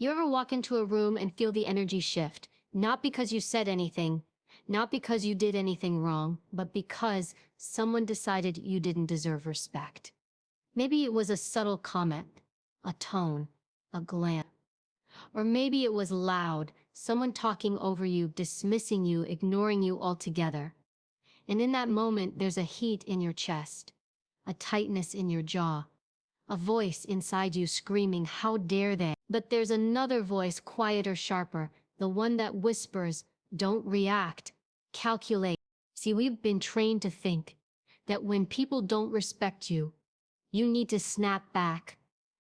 You ever walk into a room and feel the energy shift? Not because you said anything, not because you did anything wrong, but because someone decided you didn't deserve respect. Maybe it was a subtle comment, a tone, a glance, or maybe it was loud, someone talking over you, dismissing you, ignoring you altogether. And in that moment, there's a heat in your chest, a tightness in your jaw, a voice inside you screaming, "How dare they?" But there's another voice, quieter, sharper, the one that whispers, "Don't react, calculate." See, we've been trained to think that when people don't respect you, you need to snap back,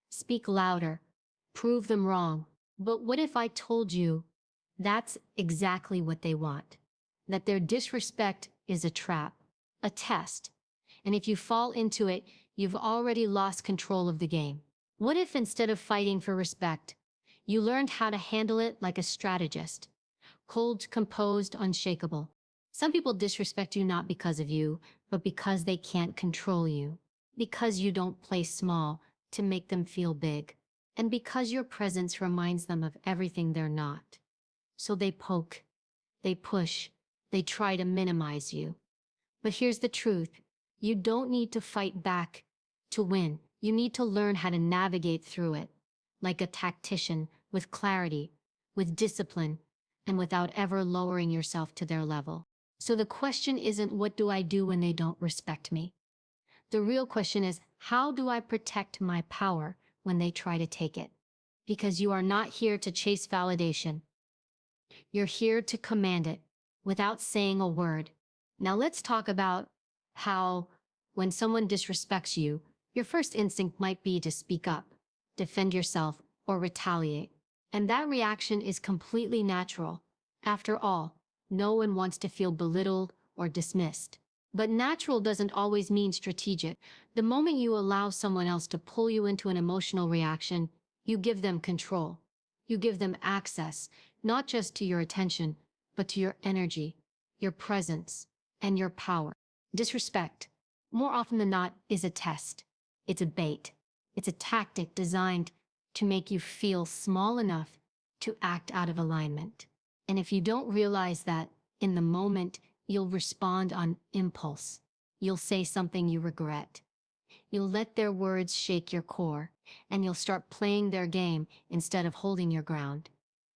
speak louder, prove them wrong. But what if I told you that's exactly what they want? That their disrespect is a trap, a test, and if you fall into it, you've already lost control of the game. What if instead of fighting for respect, you learned how to handle it like a strategist? Cold, composed, unshakable. Some people disrespect you not because of you, but because they can't control you. Because you don't play small to make them feel big. And because your presence reminds them of everything they're not. So they poke, they push, they try to minimize you. But here's the truth. You don't need to fight back to win. You need to learn how to navigate through it, like a tactician, with clarity, with discipline, and without ever lowering yourself to their level. So the question isn't, what do I do when they don't respect me? The real question is, how do I protect my power when they try to take it? Because you are not here to chase validation. You're here to command it without saying a word. Now let's talk about how when someone disrespects you, your first instinct might be to speak up, defend yourself, or retaliate. And that reaction is completely natural. After all, no one wants to feel belittled or dismissed. But natural doesn't always mean strategic. The moment you allow someone else to pull you into an emotional reaction, you give them control. You give them access, not just to your attention, but to your energy, your presence, and your power. Disrespect, more often than not, is a test. It's a bait. It's a tactic designed to make you feel small enough to act out of alignment. And if you don't realize that in the moment, you'll respond on impulse. You'll say something you regret. You'll let their words shake your core, and you'll start playing their game instead of holding your ground.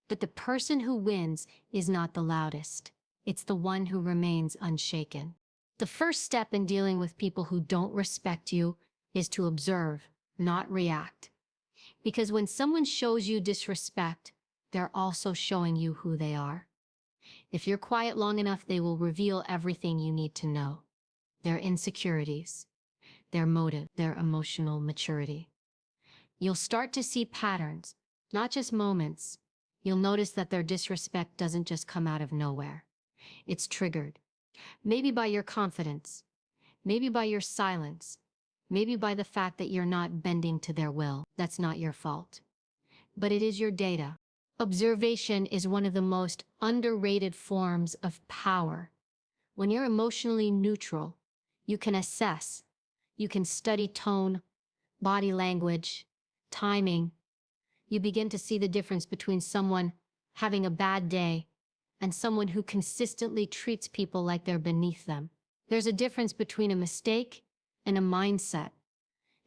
But the person who wins is not the loudest. It's the one who remains unshaken. The first step in dealing with people who don't respect you is to observe, not react. Because when someone shows you disrespect, they're also showing you who they are. If you're quiet long enough, they will reveal everything you need to know. Their insecurities, their motive, their emotional maturity. You'll start to see patterns, not just moments. You'll notice that their disrespect doesn't just come out of nowhere. It's triggered. Maybe by your confidence, maybe by your silence, maybe by the fact that you're not bending to their will. That's not your fault. But it is your data. Observation is one of the most underrated forms of power. When you're emotionally neutral, you can assess, you can study tone, body language, timing. You begin to see the difference between someone having a bad day and someone who consistently treats people like they're beneath them. There's a difference between a mistake and a mindset.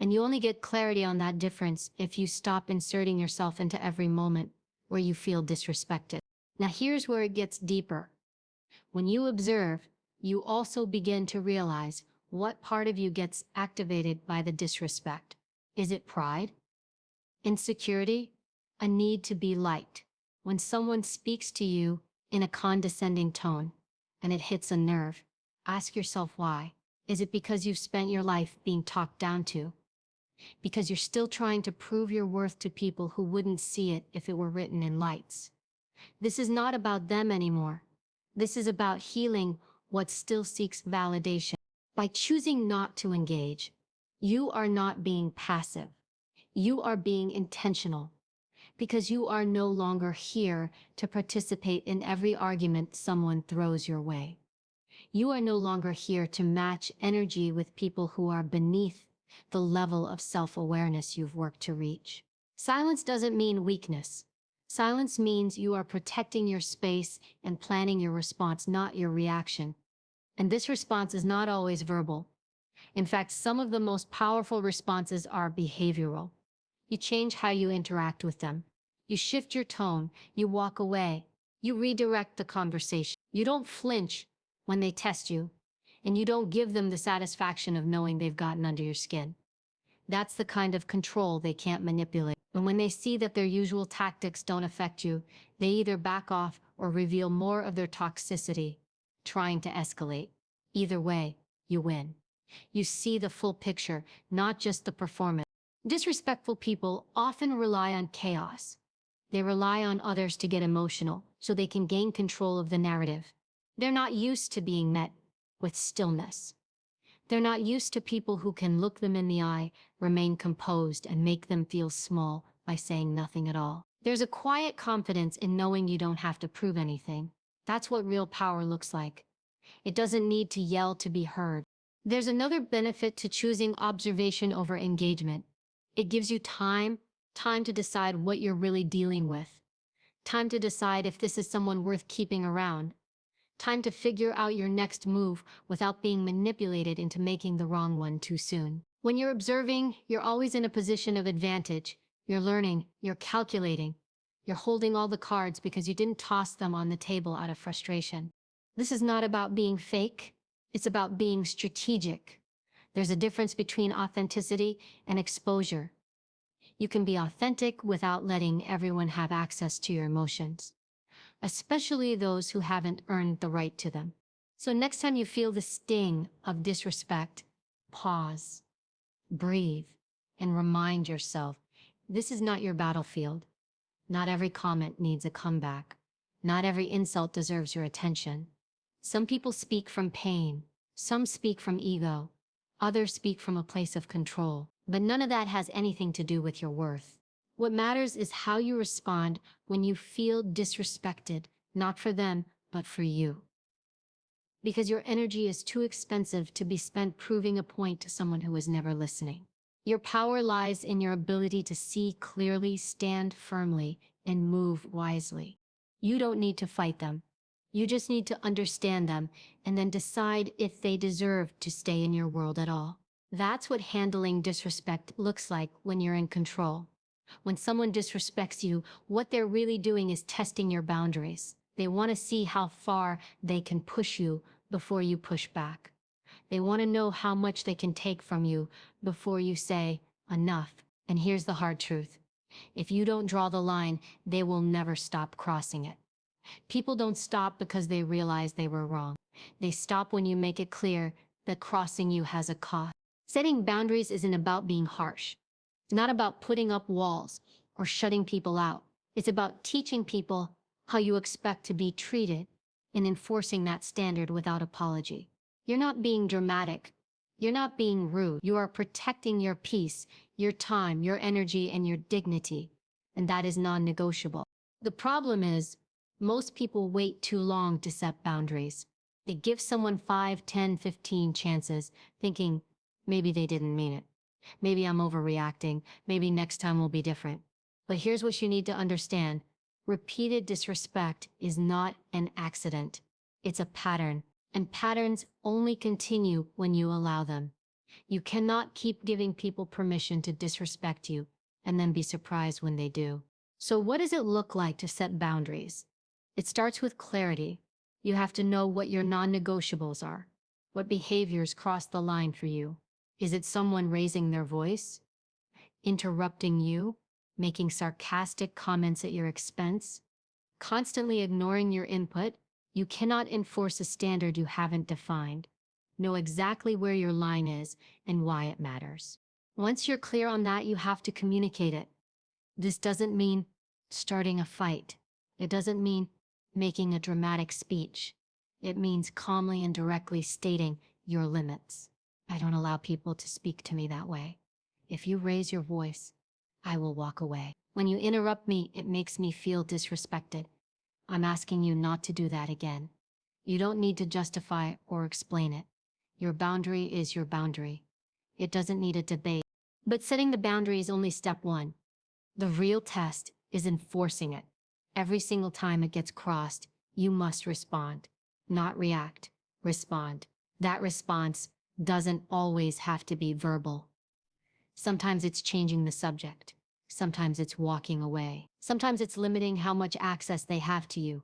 And you only get clarity on that difference if you stop inserting yourself into every moment where you feel disrespected. Now here's where it gets deeper. When you observe, you also begin to realize what part of you gets activated by the disrespect. Is it pride? Insecurity? A need to be liked? When someone speaks to you in a condescending tone and it hits a nerve, ask yourself why. Is it because you've spent your life being talked down to? Because you're still trying to prove your worth to people who wouldn't see it if it were written in lights? This is not about them anymore. This is about healing what still seeks validation. By choosing not to engage, you are not being passive. You are being intentional. Because you are no longer here to participate in every argument someone throws your way. You are no longer here to match energy with people who are beneath the level of self-awareness you've worked to reach. Silence doesn't mean weakness. Silence means you are protecting your space and planning your response, not your reaction. And this response is not always verbal. In fact, some of the most powerful responses are behavioral. You change how you interact with them. You shift your tone, you walk away, you redirect the conversation. You don't flinch when they test you, and you don't give them the satisfaction of knowing they've gotten under your skin. That's the kind of control they can't manipulate. And when they see that their usual tactics don't affect you, they either back off or reveal more of their toxicity, trying to escalate. Either way, you win. You see the full picture, not just the performance. Disrespectful people often rely on chaos. They rely on others to get emotional, so they can gain control of the narrative. They're not used to being met with stillness. They're not used to people who can look them in the eye, remain composed, and make them feel small by saying nothing at all. There's a quiet confidence in knowing you don't have to prove anything. That's what real power looks like. It doesn't need to yell to be heard. There's another benefit to choosing observation over engagement. It gives you time to decide what you're really dealing with. Time to decide if this is someone worth keeping around. Time to figure out your next move without being manipulated into making the wrong one too soon. When you're observing, you're always in a position of advantage. You're learning, you're calculating, you're holding all the cards because you didn't toss them on the table out of frustration. This is not about being fake, it's about being strategic. There's a difference between authenticity and exposure. You can be authentic without letting everyone have access to your emotions, especially those who haven't earned the right to them. So next time you feel the sting of disrespect, pause, breathe, and remind yourself, this is not your battlefield. Not every comment needs a comeback. Not every insult deserves your attention. Some people speak from pain. Some speak from ego. Others speak from a place of control. But none of that has anything to do with your worth. What matters is how you respond when you feel disrespected, not for them, but for you. Because your energy is too expensive to be spent proving a point to someone who is never listening. Your power lies in your ability to see clearly, stand firmly, and move wisely. You don't need to fight them. You just need to understand them and then decide if they deserve to stay in your world at all. That's what handling disrespect looks like when you're in control. When someone disrespects you, what they're really doing is testing your boundaries. They want to see how far they can push you before you push back. They want to know how much they can take from you before you say, enough. And here's the hard truth. If you don't draw the line, they will never stop crossing it. People don't stop because they realize they were wrong. They stop when you make it clear that crossing you has a cost. Setting boundaries isn't about being harsh. It's not about putting up walls or shutting people out. It's about teaching people how you expect to be treated and enforcing that standard without apology. You're not being dramatic. You're not being rude. You are protecting your peace, your time, your energy, and your dignity. And that is non-negotiable. The problem is, most people wait too long to set boundaries. They give someone 5, 10, 15 chances, thinking, maybe they didn't mean it. Maybe I'm overreacting. Maybe next time will be different. But here's what you need to understand. Repeated disrespect is not an accident. It's a pattern. And patterns only continue when you allow them. You cannot keep giving people permission to disrespect you and then be surprised when they do. So what does it look like to set boundaries? It starts with clarity. You have to know what your non-negotiables are. What behaviors cross the line for you? Is it someone raising their voice? Interrupting you? Making sarcastic comments at your expense? Constantly ignoring your input? You cannot enforce a standard you haven't defined. Know exactly where your line is and why it matters. Once you're clear on that, you have to communicate it. This doesn't mean starting a fight. It doesn't mean making a dramatic speech. It means calmly and directly stating your limits. I don't allow people to speak to me that way. If you raise your voice, I will walk away. When you interrupt me, it makes me feel disrespected. I'm asking you not to do that again. You don't need to justify or explain it. Your boundary is your boundary. It doesn't need a debate. But setting the boundary is only step one. The real test is enforcing it. Every single time it gets crossed, you must respond, not react. Respond. That response doesn't always have to be verbal. Sometimes it's changing the subject. Sometimes it's walking away. Sometimes it's limiting how much access they have to you.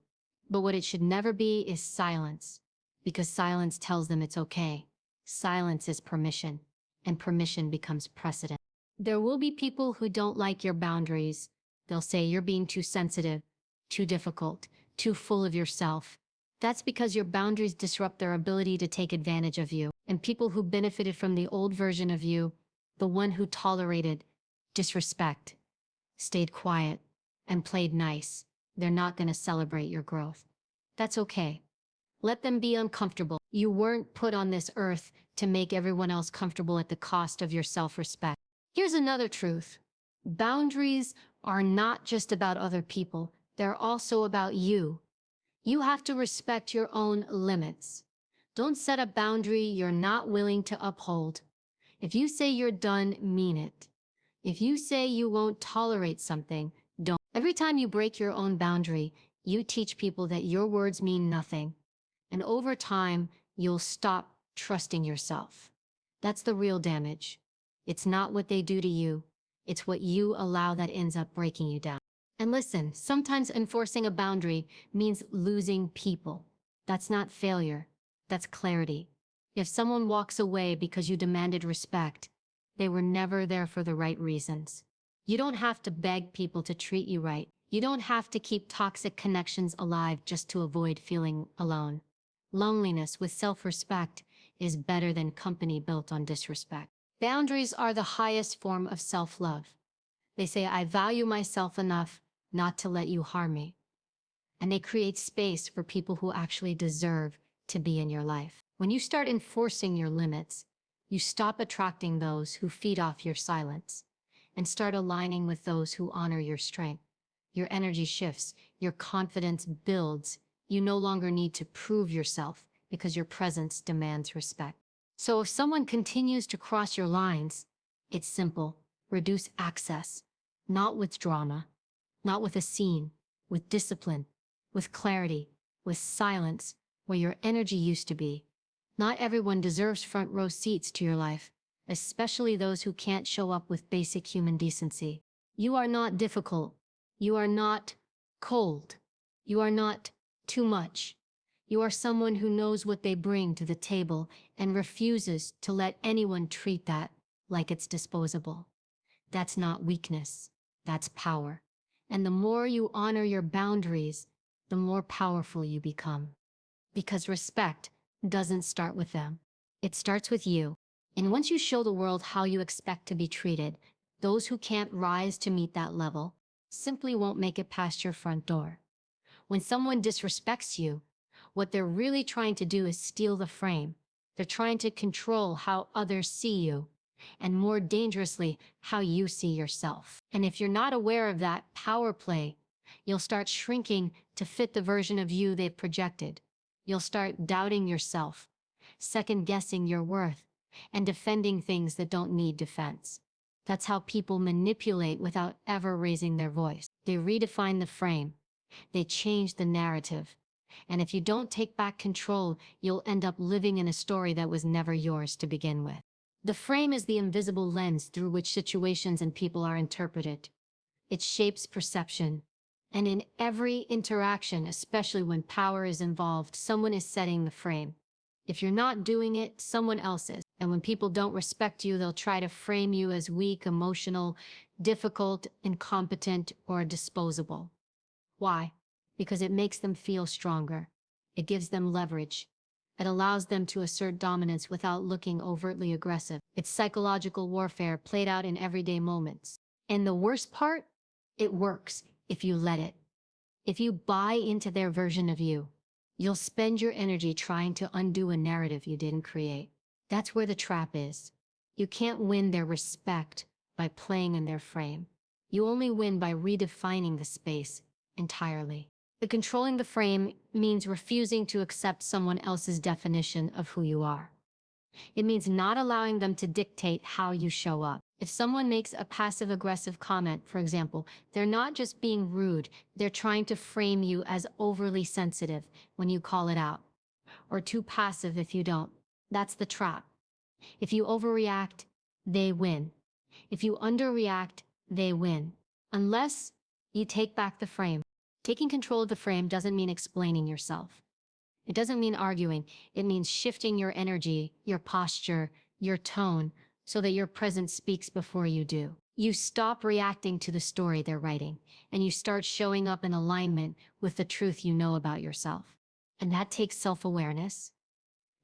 But what it should never be is silence, because silence tells them it's okay. Silence is permission, and permission becomes precedent. There will be people who don't like your boundaries. They'll say you're being too sensitive, too difficult, too full of yourself. That's because your boundaries disrupt their ability to take advantage of you. And people who benefited from the old version of you, the one who tolerated disrespect, stayed quiet, and played nice, they're not going to celebrate your growth. That's okay. Let them be uncomfortable. You weren't put on this earth to make everyone else comfortable at the cost of your self-respect. Here's another truth. Boundaries are not just about other people. They're also about you. You have to respect your own limits. Don't set a boundary you're not willing to uphold. If you say you're done, mean it. If you say you won't tolerate something, don't. Every time you break your own boundary, you teach people that your words mean nothing. And over time, you'll stop trusting yourself. That's the real damage. It's not what they do to you. It's what you allow that ends up breaking you down. And listen, sometimes enforcing a boundary means losing people. That's not failure. That's clarity. If someone walks away because you demanded respect, they were never there for the right reasons. You don't have to beg people to treat you right. You don't have to keep toxic connections alive just to avoid feeling alone. Loneliness with self-respect is better than company built on disrespect. Boundaries are the highest form of self-love. They say, I value myself enough not to let you harm me. And they create space for people who actually deserve to be in your life. When you start enforcing your limits, you stop attracting those who feed off your silence and start aligning with those who honor your strength. Your energy shifts, your confidence builds. You no longer need to prove yourself because your presence demands respect. So if someone continues to cross your lines, it's simple. Reduce access, not with drama, not with a scene, with discipline, with clarity, with silence, where your energy used to be. Not everyone deserves front row seats to your life, especially those who can't show up with basic human decency. You are not difficult. You are not cold. You are not too much. You are someone who knows what they bring to the table and refuses to let anyone treat that like it's disposable. That's not weakness. That's power. And the more you honor your boundaries, the more powerful you become. Because respect doesn't start with them. It starts with you. And once you show the world how you expect to be treated, those who can't rise to meet that level simply won't make it past your front door. When someone disrespects you, what they're really trying to do is steal the frame. They're trying to control how others see you, and more dangerously, how you see yourself. And if you're not aware of that power play, you'll start shrinking to fit the version of you they've projected. You'll start doubting yourself, second-guessing your worth, and defending things that don't need defense. That's how people manipulate without ever raising their voice. They redefine the frame. They change the narrative. And if you don't take back control, you'll end up living in a story that was never yours to begin with. The frame is the invisible lens through which situations and people are interpreted. It shapes perception. And in every interaction, especially when power is involved, someone is setting the frame. If you're not doing it, someone else is. And when people don't respect you, they'll try to frame you as weak, emotional, difficult, incompetent, or disposable. Why? Because it makes them feel stronger. It gives them leverage. It allows them to assert dominance without looking overtly aggressive. It's psychological warfare played out in everyday moments. And the worst part? It works if you let it. If you buy into their version of you, you'll spend your energy trying to undo a narrative you didn't create. That's where the trap is. You can't win their respect by playing in their frame. You only win by redefining the space entirely. The controlling the frame means refusing to accept someone else's definition of who you are. It means not allowing them to dictate how you show up. If someone makes a passive-aggressive comment, for example, they're not just being rude, they're trying to frame you as overly sensitive when you call it out, or too passive if you don't. That's the trap. If you overreact, they win. If you underreact, they win. Unless you take back the frame. Taking control of the frame doesn't mean explaining yourself. It doesn't mean arguing. It means shifting your energy, your posture, your tone, so that your presence speaks before you do. You stop reacting to the story they're writing, and you start showing up in alignment with the truth you know about yourself. And that takes self-awareness,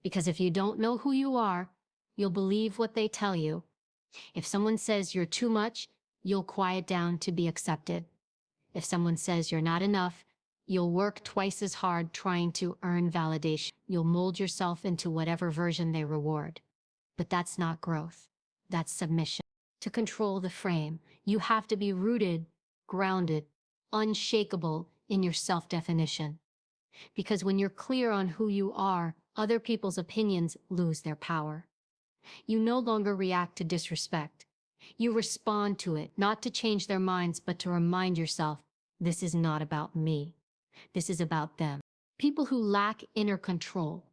because if you don't know who you are, you'll believe what they tell you. If someone says you're too much, you'll quiet down to be accepted. If someone says you're not enough, you'll work twice as hard trying to earn validation. You'll mold yourself into whatever version they reward. But that's not growth. That's submission. To control the frame, you have to be rooted, grounded, unshakable in your self-definition. Because when you're clear on who you are, other people's opinions lose their power. You no longer react to disrespect. You respond to it, not to change their minds, but to remind yourself, this is not about me. This is about them. People who lack inner control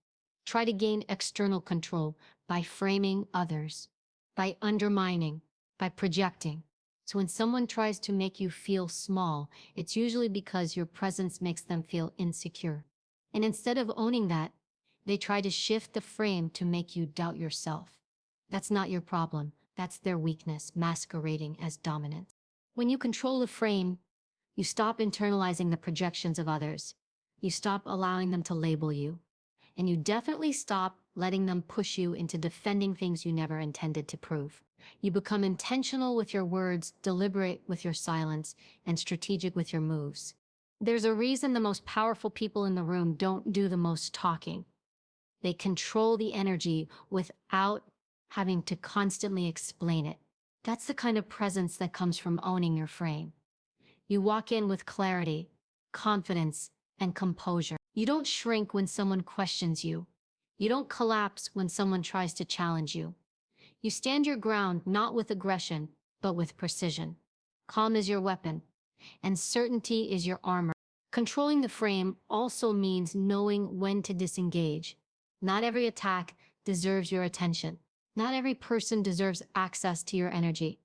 try to gain external control by framing others, by undermining, by projecting. So when someone tries to make you feel small, it's usually because your presence makes them feel insecure. And instead of owning that, they try to shift the frame to make you doubt yourself. That's not your problem. That's their weakness masquerading as dominance. When you control a frame, you stop internalizing the projections of others. You stop allowing them to label you. And you definitely stop letting them push you into defending things you never intended to prove. You become intentional with your words, deliberate with your silence, and strategic with your moves. There's a reason the most powerful people in the room don't do the most talking. They control the energy without having to constantly explain it. That's the kind of presence that comes from owning your frame. You walk in with clarity, confidence, and composure. You don't shrink when someone questions you. You don't collapse when someone tries to challenge you. You stand your ground not with aggression, but with precision. Calm is your weapon, and certainty is your armor. Controlling the frame also means knowing when to disengage. Not every attack deserves your attention. Not every person deserves access to your energy.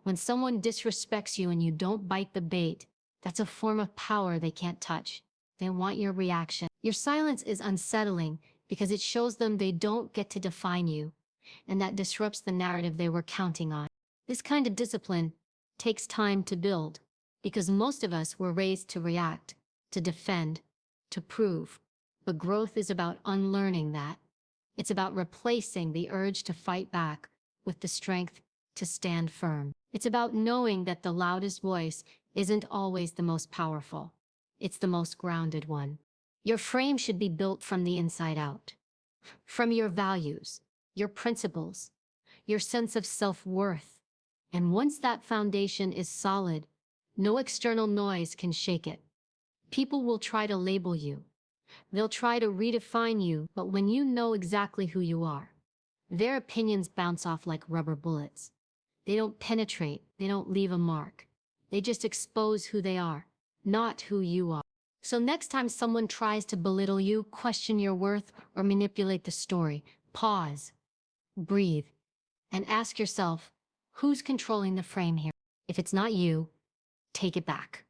When someone disrespects you and you don't bite the bait, that's a form of power they can't touch. They want your reaction. Your silence is unsettling because it shows them they don't get to define you, and that disrupts the narrative they were counting on. This kind of discipline takes time to build, because most of us were raised to react, to defend, to prove. But growth is about unlearning that. It's about replacing the urge to fight back with the strength to stand firm. It's about knowing that the loudest voice isn't always the most powerful. It's the most grounded one. Your frame should be built from the inside out. From your values, your principles, your sense of self-worth. And once that foundation is solid, no external noise can shake it. People will try to label you. They'll try to redefine you, but when you know exactly who you are, their opinions bounce off like rubber bullets. They don't penetrate, they don't leave a mark. They just expose who they are, not who you are. So next time someone tries to belittle you, question your worth, or manipulate the story, pause, breathe, and ask yourself, who's controlling the frame here? If it's not you, take it back.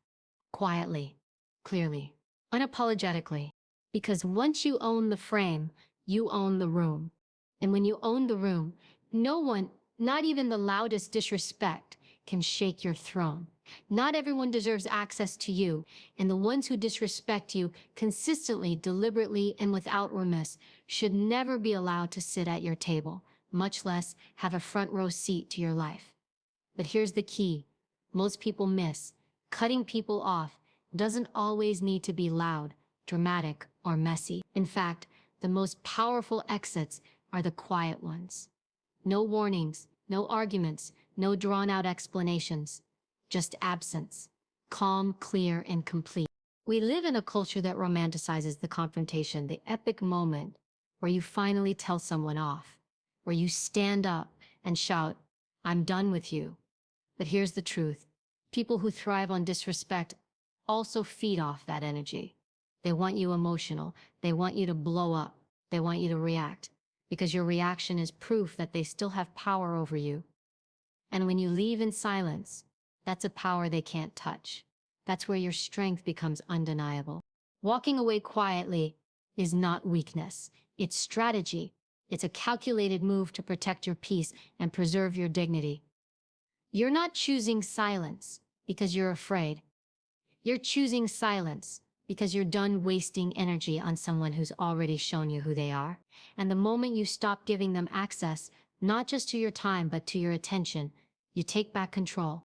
Quietly, clearly, unapologetically. Because once you own the frame, you own the room. And when you own the room, no one, not even the loudest disrespect, can shake your throne. Not everyone deserves access to you, and the ones who disrespect you consistently, deliberately, and without remorse should never be allowed to sit at your table, much less have a front row seat to your life. But here's the key most people miss. Cutting people off doesn't always need to be loud, dramatic, or messy. In fact, the most powerful exits are the quiet ones. No warnings, no arguments, no drawn-out explanations. Just absence. Calm, clear, and complete. We live in a culture that romanticizes the confrontation, the epic moment where you finally tell someone off, where you stand up and shout, I'm done with you. But here's the truth. People who thrive on disrespect also feed off that energy. They want you emotional. They want you to blow up. They want you to react because your reaction is proof that they still have power over you. And when you leave in silence, that's a power they can't touch. That's where your strength becomes undeniable. Walking away quietly is not weakness. It's strategy. It's a calculated move to protect your peace and preserve your dignity. You're not choosing silence because you're afraid. You're choosing silence because you're done wasting energy on someone who's already shown you who they are. And the moment you stop giving them access, not just to your time, but to your attention, you take back control.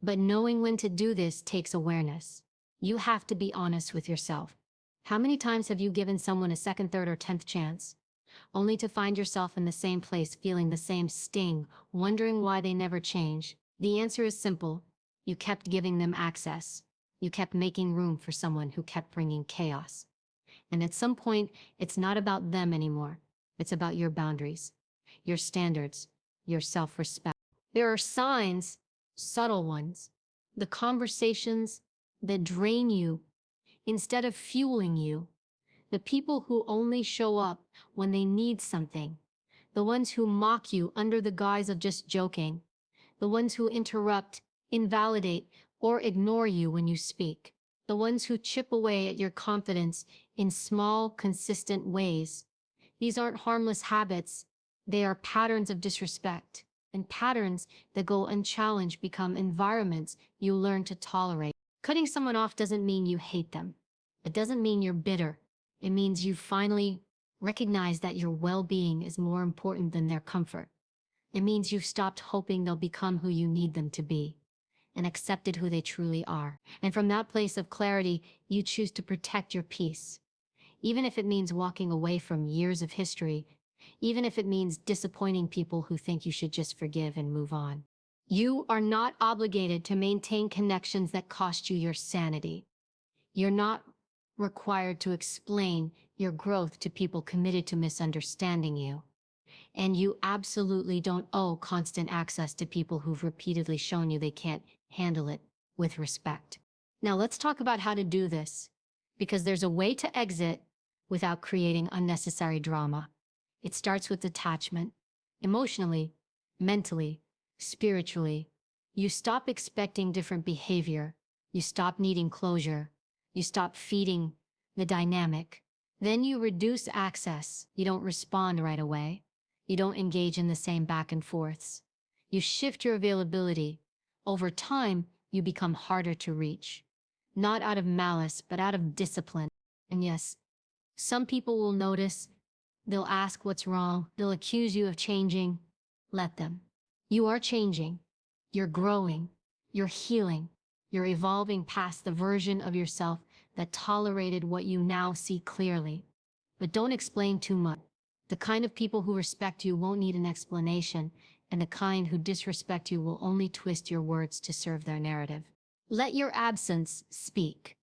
But knowing when to do this takes awareness. You have to be honest with yourself. How many times have you given someone a second, third, or 10th chance, only to find yourself in the same place, feeling the same sting, wondering why they never change? The answer is simple. You kept giving them access. You kept making room for someone who kept bringing chaos. And at some point, it's not about them anymore. It's about your boundaries, your standards, your self-respect. There are signs, subtle ones, the conversations that drain you instead of fueling you, the people who only show up when they need something, the ones who mock you under the guise of just joking, the ones who interrupt, invalidate, or ignore you when you speak, the ones who chip away at your confidence in small, consistent ways. These aren't harmless habits. They are patterns of disrespect, and patterns that go unchallenged become environments you learn to tolerate. Cutting someone off doesn't mean you hate them. It doesn't mean you're bitter. It means you finally recognize that your well-being is more important than their comfort. It means you've stopped hoping they'll become who you need them to be and accepted who they truly are. And from that place of clarity, you choose to protect your peace. Even if it means walking away from years of history, even if it means disappointing people who think you should just forgive and move on. You are not obligated to maintain connections that cost you your sanity. You're not required to explain your growth to people committed to misunderstanding you. And you absolutely don't owe constant access to people who've repeatedly shown you they can't handle it with respect. Now let's talk about how to do this, because there's a way to exit without creating unnecessary drama. It starts with detachment. Emotionally, mentally, spiritually. You stop expecting different behavior. You stop needing closure. You stop feeding the dynamic. Then you reduce access. You don't respond right away. You don't engage in the same back and forths. You shift your availability. Over time, you become harder to reach. Not out of malice, but out of discipline. And yes, some people will notice. They'll ask what's wrong. They'll accuse you of changing. Let them. You are changing. You're growing. You're healing. You're evolving past the version of yourself that tolerated what you now see clearly. But don't explain too much. The kind of people who respect you won't need an explanation, and the kind who disrespect you will only twist your words to serve their narrative. Let your absence speak.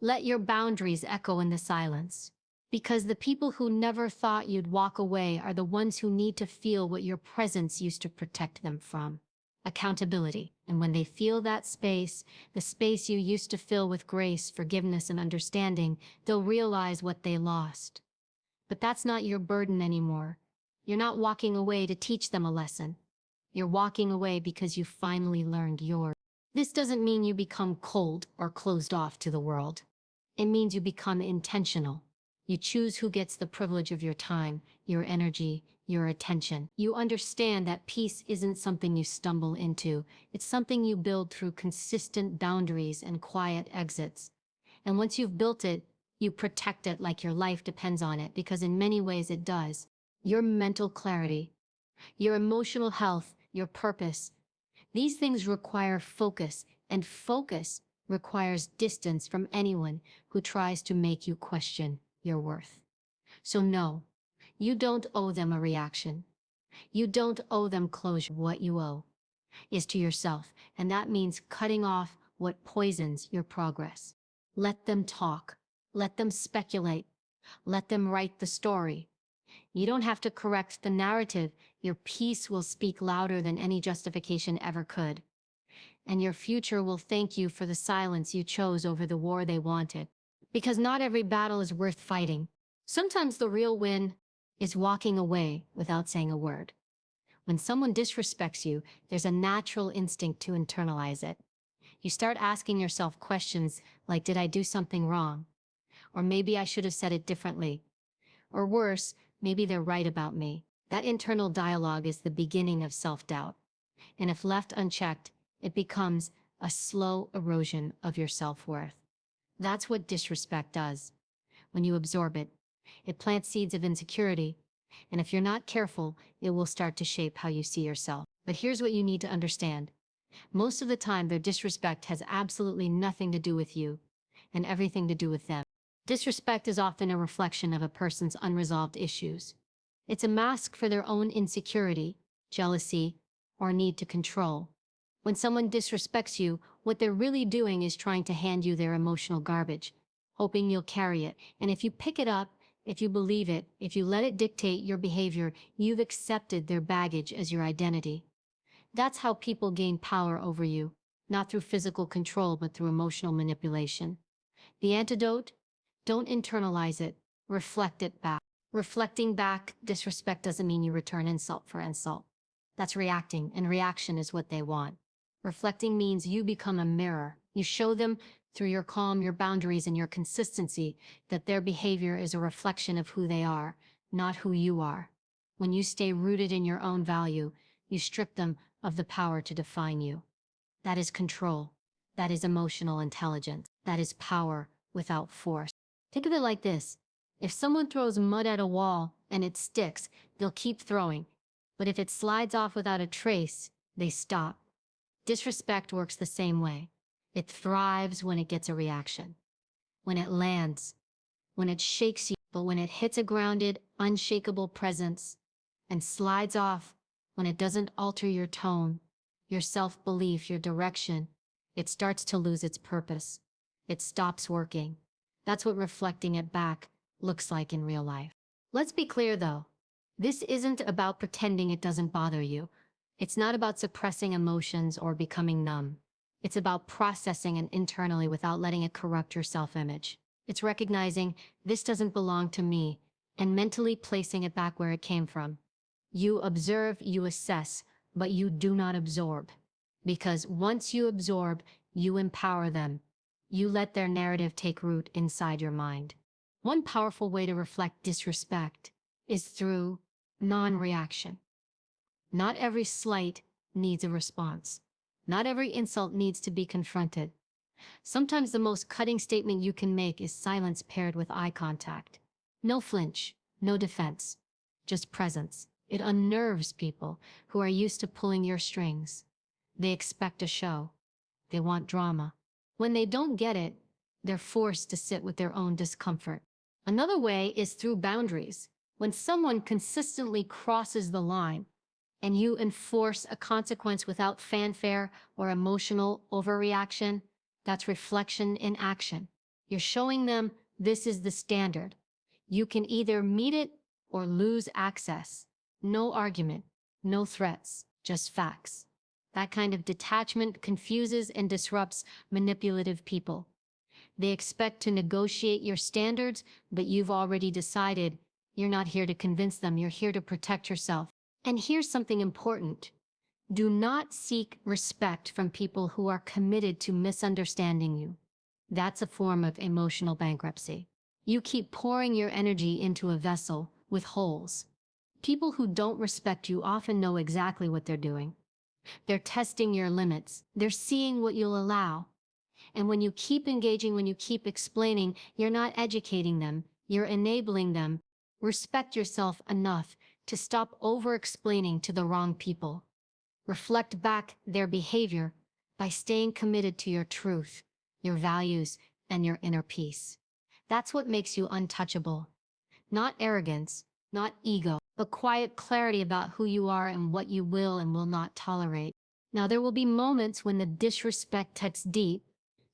Let your boundaries echo in the silence. Because the people who never thought you'd walk away are the ones who need to feel what your presence used to protect them from. Accountability. And when they feel that space, the space you used to fill with grace, forgiveness, and understanding, they'll realize what they lost. But that's not your burden anymore. You're not walking away to teach them a lesson. You're walking away because you finally learned yours. This doesn't mean you become cold or closed off to the world. It means you become intentional. You choose who gets the privilege of your time, your energy, your attention. You understand that peace isn't something you stumble into. It's something you build through consistent boundaries and quiet exits. And once you've built it, you protect it like your life depends on it, because in many ways it does. Your mental clarity, your emotional health, your purpose. These things require focus, and focus requires distance from anyone who tries to make you question your worth. So no, you don't owe them a reaction. You don't owe them closure. What you owe is to yourself, and that means cutting off what poisons your progress. Let them talk. Let them speculate. Let them write the story. You don't have to correct the narrative. Your peace will speak louder than any justification ever could. And your future will thank you for the silence you chose over the war they wanted. Because not every battle is worth fighting. Sometimes the real win is walking away without saying a word. When someone disrespects you, there's a natural instinct to internalize it. You start asking yourself questions like, did I do something wrong? Or maybe I should have said it differently. Or worse, maybe they're right about me. That internal dialogue is the beginning of self-doubt. And if left unchecked, it becomes a slow erosion of your self-worth. That's what disrespect does. When you absorb it, it plants seeds of insecurity. And if you're not careful, it will start to shape how you see yourself. But here's what you need to understand. Most of the time, their disrespect has absolutely nothing to do with you and everything to do with them. Disrespect is often a reflection of a person's unresolved issues. It's a mask for their own insecurity, jealousy, or need to control. When someone disrespects you, what they're really doing is trying to hand you their emotional garbage, hoping you'll carry it. And if you pick it up, if you believe it, if you let it dictate your behavior, you've accepted their baggage as your identity. That's how people gain power over you, not through physical control, but through emotional manipulation. The antidote? Don't internalize it, reflect it back. Reflecting back disrespect doesn't mean you return insult for insult. That's reacting, and reaction is what they want. Reflecting means you become a mirror. You show them through your calm, your boundaries, and your consistency that their behavior is a reflection of who they are, not who you are. When you stay rooted in your own value, you strip them of the power to define you. That is control. That is emotional intelligence. That is power without force. Think of it like this. If someone throws mud at a wall and it sticks, they'll keep throwing. But if it slides off without a trace, they stop. Disrespect works the same way. It thrives when it gets a reaction, when it lands, when it shakes you, but when it hits a grounded, unshakable presence and slides off, when it doesn't alter your tone, your self-belief, your direction, it starts to lose its purpose. It stops working. That's what reflecting it back looks like in real life. Let's be clear though. This isn't about pretending it doesn't bother you. It's not about suppressing emotions or becoming numb. It's about processing it internally without letting it corrupt your self-image. It's recognizing this doesn't belong to me and mentally placing it back where it came from. You observe, you assess, but you do not absorb. Because once you absorb, you empower them. You let their narrative take root inside your mind. One powerful way to reflect disrespect is through non-reaction. Not every slight needs a response. Not every insult needs to be confronted. Sometimes the most cutting statement you can make is silence paired with eye contact. No flinch, no defense, just presence. It unnerves people who are used to pulling your strings. They expect a show. They want drama. When they don't get it, they're forced to sit with their own discomfort. Another way is through boundaries. When someone consistently crosses the line and you enforce a consequence without fanfare or emotional overreaction, that's reflection in action. You're showing them this is the standard. You can either meet it or lose access. No argument, no threats, just facts. That kind of detachment confuses and disrupts manipulative people. They expect to negotiate your standards, but you've already decided you're not here to convince them, you're here to protect yourself. And here's something important. Do not seek respect from people who are committed to misunderstanding you. That's a form of emotional bankruptcy. You keep pouring your energy into a vessel with holes. People who don't respect you often know exactly what they're doing. They're testing your limits. They're seeing what you'll allow. And when you keep engaging, when you keep explaining, you're not educating them, you're enabling them. Respect yourself enough to stop over-explaining to the wrong people. Reflect back their behavior by staying committed to your truth, your values, and your inner peace. That's what makes you untouchable. Not arrogance, not ego, but quiet clarity about who you are and what you will and will not tolerate. Now, there will be moments when the disrespect cuts deep,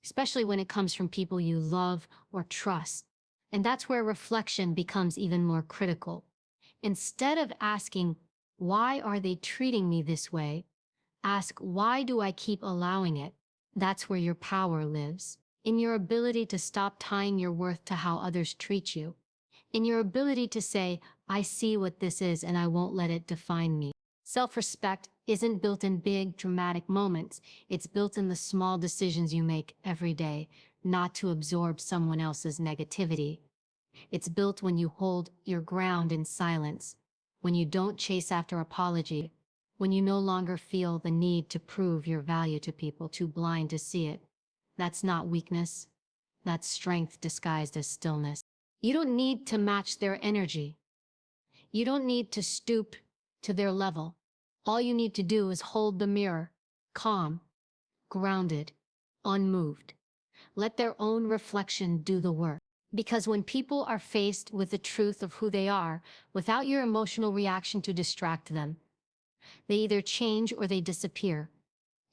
especially when it comes from people you love or trust. And that's where reflection becomes even more critical. Instead of asking, Why are they treating me this way? Ask, why do I keep allowing it? That's where your power lives. In your ability to stop tying your worth to how others treat you. In your ability to say, I see what this is and I won't let it define me. Self-respect isn't built in big, dramatic moments. It's built in the small decisions you make every day, not to absorb someone else's negativity. It's built when you hold your ground in silence, when you don't chase after apology, when you no longer feel the need to prove your value to people too blind to see it. That's not weakness. That's strength disguised as stillness. You don't need to match their energy. You don't need to stoop to their level. All you need to do is hold the mirror, calm, grounded, unmoved. Let their own reflection do the work. Because when people are faced with the truth of who they are, without your emotional reaction to distract them, they either change or they disappear.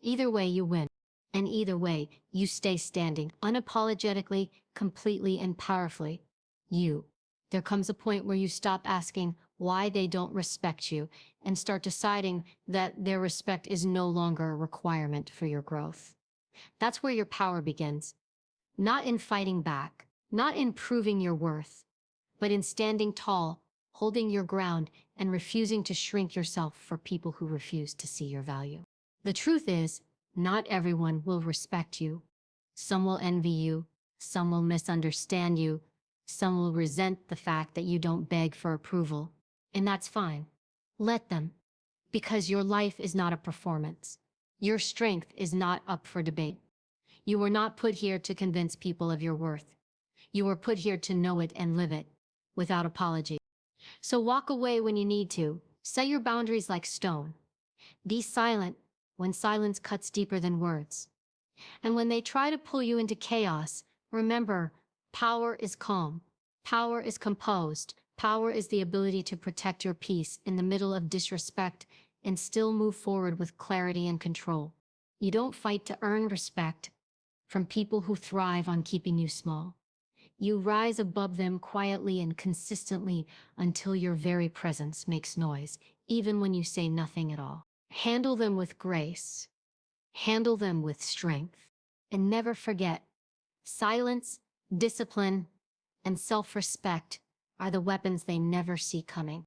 Either way, you win. And either way, you stay standing, unapologetically, completely, and powerfully. You. There comes a point where you stop asking why they don't respect you and start deciding that their respect is no longer a requirement for your growth. That's where your power begins. Not in fighting back, not in proving your worth, but in standing tall, holding your ground, and refusing to shrink yourself for people who refuse to see your value. The truth is, not everyone will respect you. Some will envy you, some will misunderstand you, some will resent the fact that you don't beg for approval. And that's fine. Let them. Because your life is not a performance. Your strength is not up for debate. You were not put here to convince people of your worth. You were put here to know it and live it, without apology. So walk away when you need to. Set your boundaries like stone. Be silent when silence cuts deeper than words. And when they try to pull you into chaos, remember, power is calm. Power is composed. Power is the ability to protect your peace in the middle of disrespect and still move forward with clarity and control. You don't fight to earn respect from people who thrive on keeping you small. You rise above them quietly and consistently until your very presence makes noise, even when you say nothing at all. Handle them with grace. Handle them with strength. And never forget, silence, discipline, and self-respect are the weapons they never see coming.